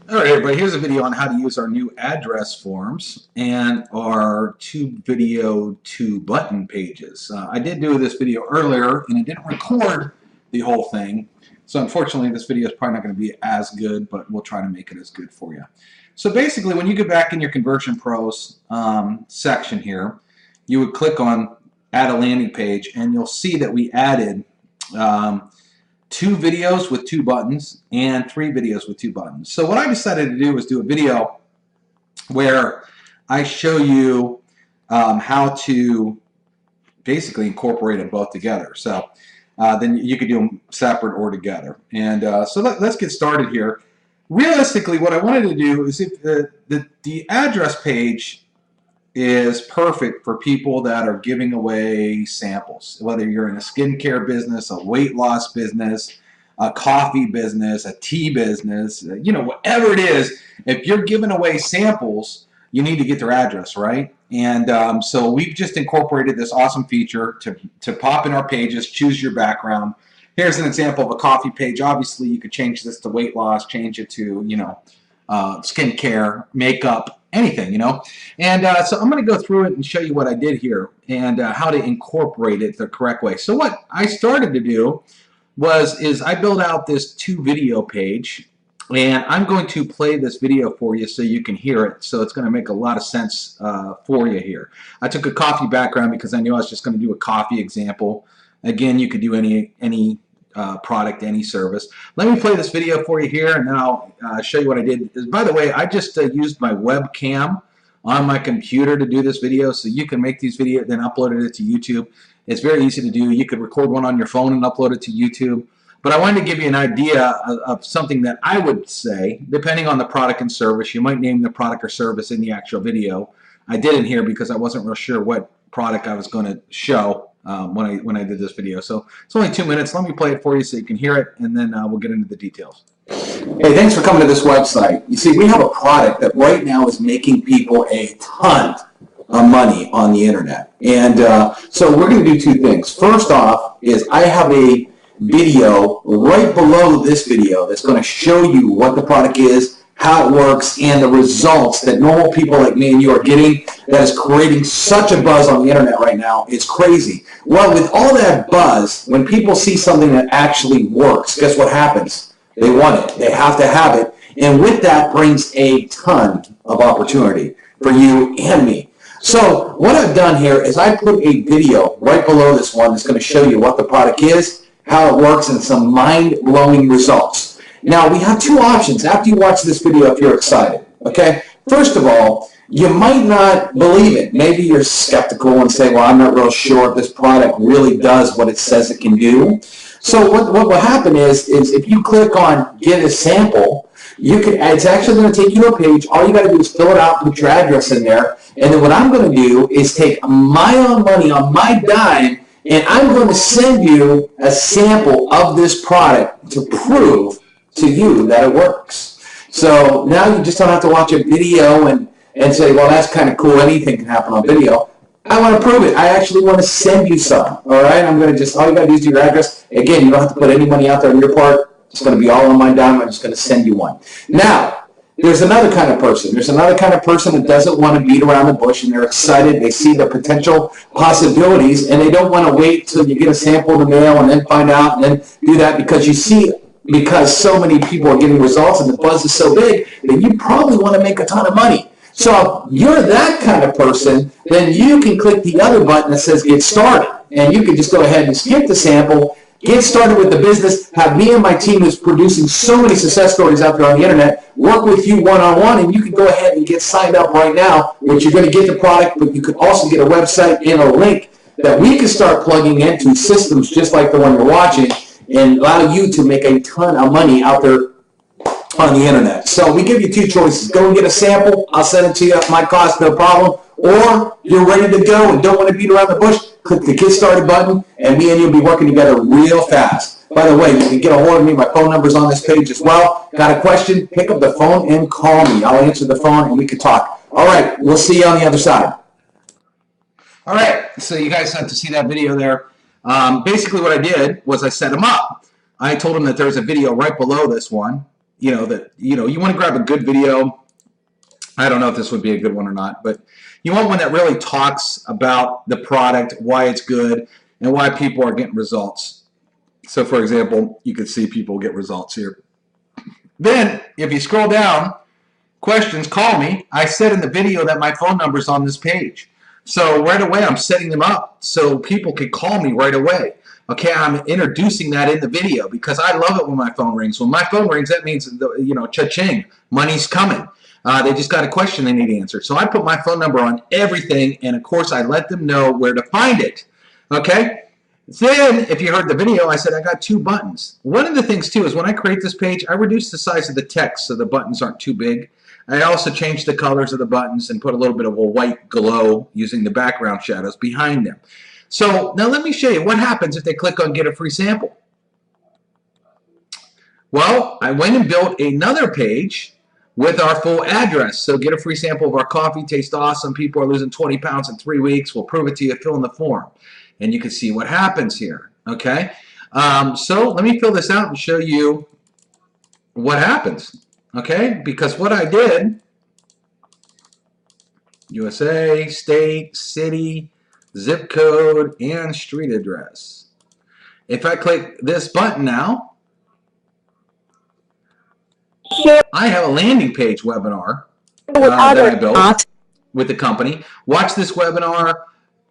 All right, everybody, here's a video on how to use our new address forms and our tube video to button pages. I did do this video earlier and it didn't record the whole thing. So unfortunately, this video is probably not going to be as good, but we'll try to make it as good for you. So basically, when you get back in your Conversion Pros section here, you would click on Add a Landing Page and you'll see that we added 2 videos with 2 buttons and 3 videos with 2 buttons. So what I decided to do was do a video where I show you how to basically incorporate them both together. So then you could do them separate or together. And so let's get started here. Realistically, what I wanted to do is if the address page is perfect for people that are giving away samples, whether you're in a skincare business, a weight loss business, a coffee business, a tea business, you know, whatever it is. If you're giving away samples, you need to get their address, right? And so we've just incorporated this awesome feature to pop in our pages, choose your background. Here's an example of a coffee page. Obviously, you could change this to weight loss, change it to, you know, skincare, makeup, anything, you know. And so I'm going to go through it and show you what I did here and how to incorporate it the correct way. So what I started to do is I built out this 2 video page, and I'm going to play this video for you so you can hear it. So it's going to make a lot of sense for you here. I took a coffee background because I knew I was just going to do a coffee example. Again, you could do any product, any service. Let me play this video for you here, and then I'll show you what I did. By the way, I just used my webcam on my computer to do this video, so you can make these videos, then uploaded it to YouTube. It's very easy to do. You could record one on your phone and upload it to YouTube. But I wanted to give you an idea of something that I would say, depending on the product and service. You might name the product or service in the actual video. I didn't here because I wasn't real sure what product I was going to show when I did this video. So it's only 2 minutes. Let me play it for you so you can hear it, and then we'll get into the details. Hey, thanks for coming to this website. You see, we have a product that right now is making people a ton of money on the internet. And so we're going to do 2 things. First off is I have a video right below this video that's going to show you what the product is, how it works, and the results that normal people like me and you are getting that is creating such a buzz on the internet right now. It's crazy. Well, with all that buzz, when people see something that actually works, guess what happens? They want it. They have to have it. And with that brings a ton of opportunity for you and me. So what I've done here is I put a video right below this one that's going to show you what the product is, how it works, and some mind-blowing results. Now, we have 2 options after you watch this video if you're excited. Okay? First of all, you might not believe it. Maybe you're skeptical and say, well, I'm not real sure if this product really does what it says it can do. So what will happen is if you click on Get a Sample, it's actually going to take you to a page. All you got to do is fill it out, put your address in there, and then what I'm going to do is take my own money on my dime, and I'm going to send you a sample of this product to prove to you that it works. So now you just don't have to watch a video and say, well, that's kind of cool. Anything can happen on video. I want to prove it. I actually want to send you some. All right? I'm going to all you got to do is do your address. Again, you don't have to put any money out there on your part. It's going to be all on my dime. I'm just going to send you one. Now, there's another kind of person. There's another kind of person that doesn't want to beat around the bush, and they're excited. They see the potential possibilities, and they don't want to wait till you get a sample in the mail and then find out and then do that because so many people are getting results and the buzz is so big that you probably want to make a ton of money. So if you're that kind of person, then you can click the other button that says Get Started. And you can just go ahead and skip the sample, get started with the business, have me and my team who's producing so many success stories out there on the internet, work with you one-on-one, and you can go ahead and get signed up right now, which you're going to get the product, but you could also get a website and a link that we can start plugging into systems just like the one you're watching and allow you to make a ton of money out there on the internet. So we give you 2 choices. Go and get a sample. I'll send it to you at my cost, no problem. Or you're ready to go and don't want to beat around the bush, click the Get Started button, and me and you will be working together real fast. By the way, you can get a hold of me. My phone number's on this page as well. Got a question? Pick up the phone and call me. I'll answer the phone and we can talk. All right, we'll see you on the other side. All right, so you guys had to see that video there. Basically what I did was I set them up. I told him that there's a video right below this one. you want to grab a good video. I don't know if this would be a good one or not, but you want one that really talks about the product, why it's good, and why people are getting results. So, for example, you can see people get results here. Then, if you scroll down, questions, call me. I said in the video that my phone number is on this page. So right away, I'm setting them up so people can call me right away. Okay, I'm introducing that in the video because I love it when my phone rings. When my phone rings, that means, cha-ching, money's coming. They just got a question they need answered. So I put my phone number on everything, and of course, I let them know where to find it. Okay? Then, if you heard the video, I said I got 2 buttons. One of the things, too, is when I create this page, I reduce the size of the text so the buttons aren't too big. I also changed the colors of the buttons and put a little bit of a white glow using the background shadows behind them. So, now let me show you what happens if they click on Get a Free Sample. Well, I went and built another page with our full address. So get a free sample of our coffee. Tastes awesome. People are losing 20 pounds in 3 weeks. We'll prove it to you. Fill in the form. And you can see what happens here. Okay? So let me fill this out and show you what happens. Okay? Because what I did, USA, state, city, zip code, and street address. If I click this button now, I have a landing page webinar that I built with the company. Watch this webinar,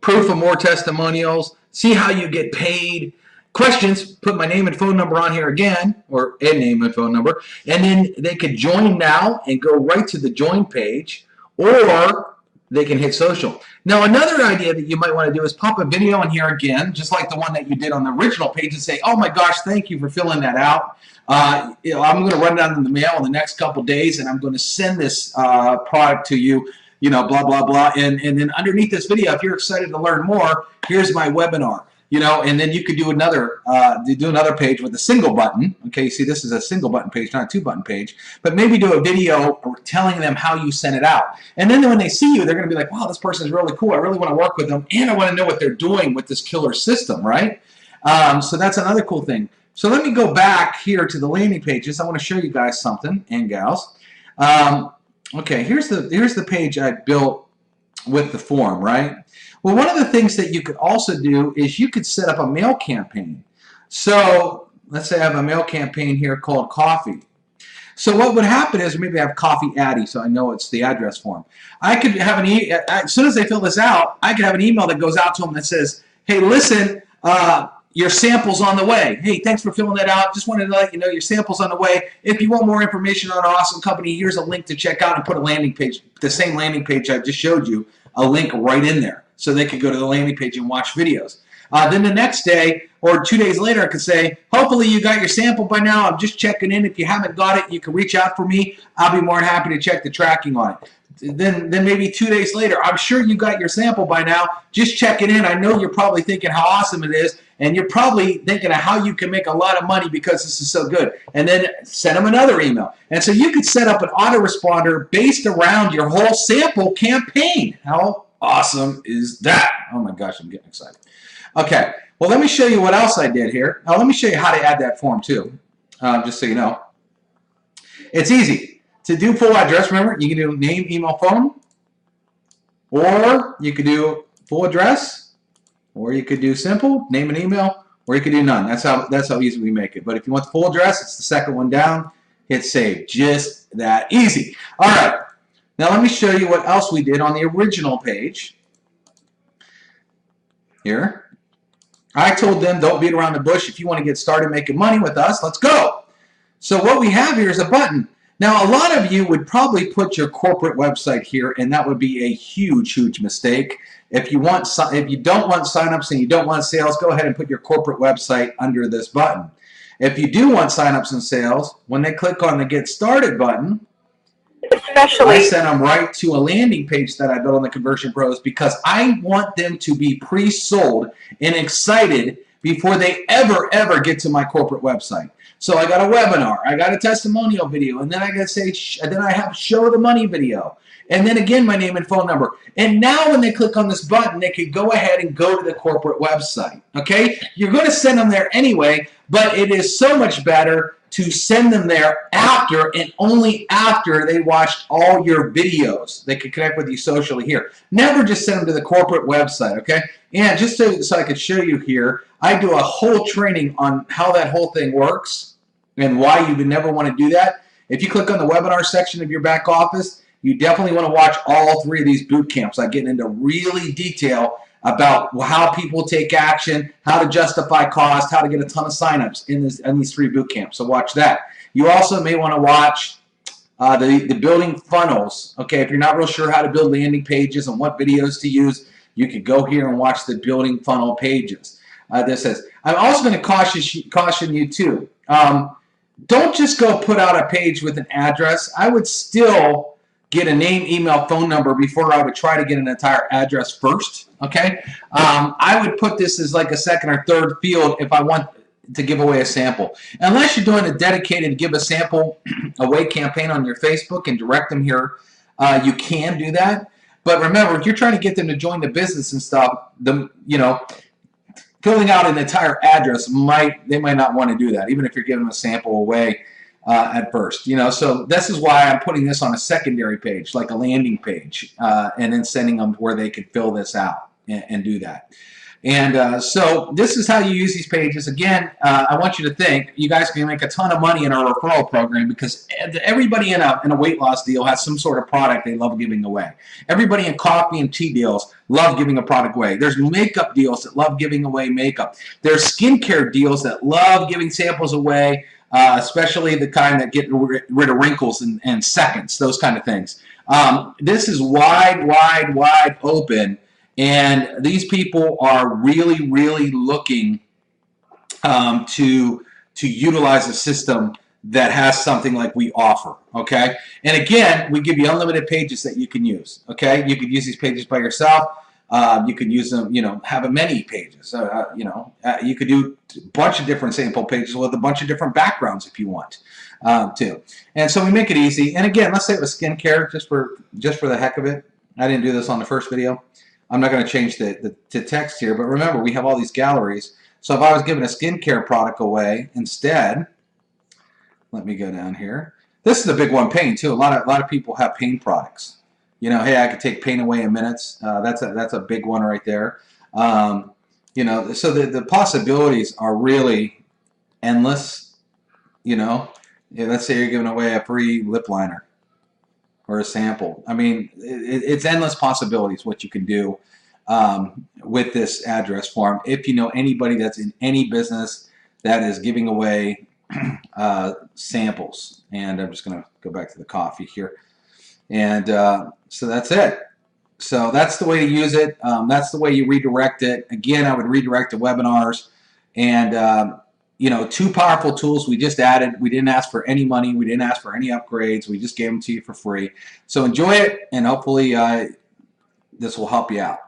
proof of more testimonials, see how you get paid, questions, put my name and phone number on here again, or a name and phone number, and then they could join now and go right to the join page, or they can hit social. Now, another idea that you might want to do is pop a video in here again, just like the one that you did on the original page, and say, oh my gosh, thank you for filling that out. I'm going to run down in the mail in the next couple days, and I'm going to send this product to you, blah, blah, blah. And then underneath this video, if you're excited to learn more, here's my webinar. And then you could do another page with a single button. Okay, see, this is a single button page, not a 2-button page. But maybe do a video telling them how you sent it out. And then when they see you, they're going to be like, wow, this person's really cool. I really want to work with them, and I want to know what they're doing with this killer system, right? So that's another cool thing. So let me go back here to the landing pages. I want to show you guys something, and gals. Okay, here's the page I built with the form, right? Well, one of the things that you could also do is you could set up a mail campaign. So let's say I have a mail campaign here called coffee. So what would happen is maybe I have Coffee Addy, so I know it's the address form. I could have as soon as they fill this out, I could have an email that goes out to them that says, hey, listen, your sample's on the way. Hey, thanks for filling that out. Just wanted to let you know your sample's on the way. If you want more information on our awesome company, here's a link to check out, and put a landing page, the same landing page I just showed you, a link right in there so they could go to the landing page and watch videos. Then the next day or 2 days later, I could say, hopefully you got your sample by now. I'm just checking in. If you haven't got it, you can reach out for me. I'll be more than happy to check the tracking on it. Then maybe 2 days later, I'm sure you got your sample by now. Just checking in. I know you're probably thinking how awesome it is, and you're probably thinking of how you can make a lot of money because this is so good. And then send them another email. And so you could set up an autoresponder based around your whole sample campaign. How awesome is that? Oh my gosh, I'm getting excited. Okay, well, let me show you what else I did here. Now, let me show you how to add that form too, just so you know. It's easy. To do full address, remember, you can do name, email, phone, or you could do full address, or you could do simple, name and email, or you could do none. That's how easy we make it. But if you want the full address, it's the second one down. Hit save. Just that easy. All right. Now let me show you what else we did on the original page. Here. I told them, don't beat around the bush. If you want to get started making money with us, let's go. So what we have here is a button. Now, a lot of you would probably put your corporate website here, and that would be a huge, huge mistake. If you don't want signups and you don't want sales, go ahead and put your corporate website under this button. If you do want signups and sales, when they click on the Get Started button, I send them right to a landing page that I built on the Conversion Pros because I want them to be pre-sold and excited before they ever get to my corporate website. So I got a webinar, I got a testimonial video, and then I got to say, then I have show the money video, and then again my name and phone number. And now when they click on this button, they can go ahead and go to the corporate website. Okay, you're going to send them there anyway, but it is so much better to send them there after and only after they watched all your videos. They can connect with you socially here. Never just send them to the corporate website, okay? And just so I could show you here, I do a whole training on how that whole thing works and why you would never want to do that. If you click on the webinar section of your back office, you definitely want to watch all 3 of these boot camps. I get into really detail about how people take action, how to justify cost, how to get a ton of signups in these 3 boot camps. So watch that. You also may want to watch the building funnels. Okay, if you're not real sure how to build landing pages and what videos to use, you could go here and watch the building funnel pages. This says, I'm also going to caution you too. Don't just go put out a page with an address. I would still get a name, email, phone number before I would try to get an entire address first. Okay, I would put this as like a second or third field if I want to give away a sample. Unless you're doing a dedicated give a sample away campaign on your Facebook and direct them here, you can do that. But remember, if you're trying to get them to join the business and stuff, filling out an entire address they might not want to do that, even if you're giving them a sample away at first. So this is why I'm putting this on a secondary page, like a landing page, and then sending them where they can fill this out and do that. And so this is how you use these pages. Again, I want you to think you guys can make a ton of money in our referral program because everybody in a weight loss deal has some sort of product they love giving away. Everybody in coffee and tea deals love giving a product away. There's makeup deals that love giving away makeup. There's skincare deals that love giving samples away, especially the kind that get rid of wrinkles in seconds, those kind of things. This is wide open. And these people are really, really looking to utilize a system that has something like we offer, okay? And again, we give you unlimited pages that you can use, okay? You could use these pages by yourself. You could use them, have many pages. You could do a bunch of different sample pages with a bunch of different backgrounds if you want to. And so we make it easy. And again, let's say it was skincare, just for the heck of it. I didn't do this on the first video. I'm not going to change the text here, but remember, we have all these galleries. So if I was giving a skincare product away instead, let me go down here. This is a big one, pain too. A lot of people have pain products. Hey, I could take pain away in minutes. That's a big one right there. So the possibilities are really endless. Let's say you're giving away a free lip liner or a sample. I mean, it's endless possibilities what you can do with this address form. If you know anybody that's in any business that is giving away samples. And I'm just going to go back to the coffee here. And so that's it. So that's the way to use it. That's the way you redirect it. Again, I would redirect to webinars. And 2 powerful tools we just added. We didn't ask for any money. We didn't ask for any upgrades. We just gave them to you for free. So enjoy it, and hopefully this will help you out.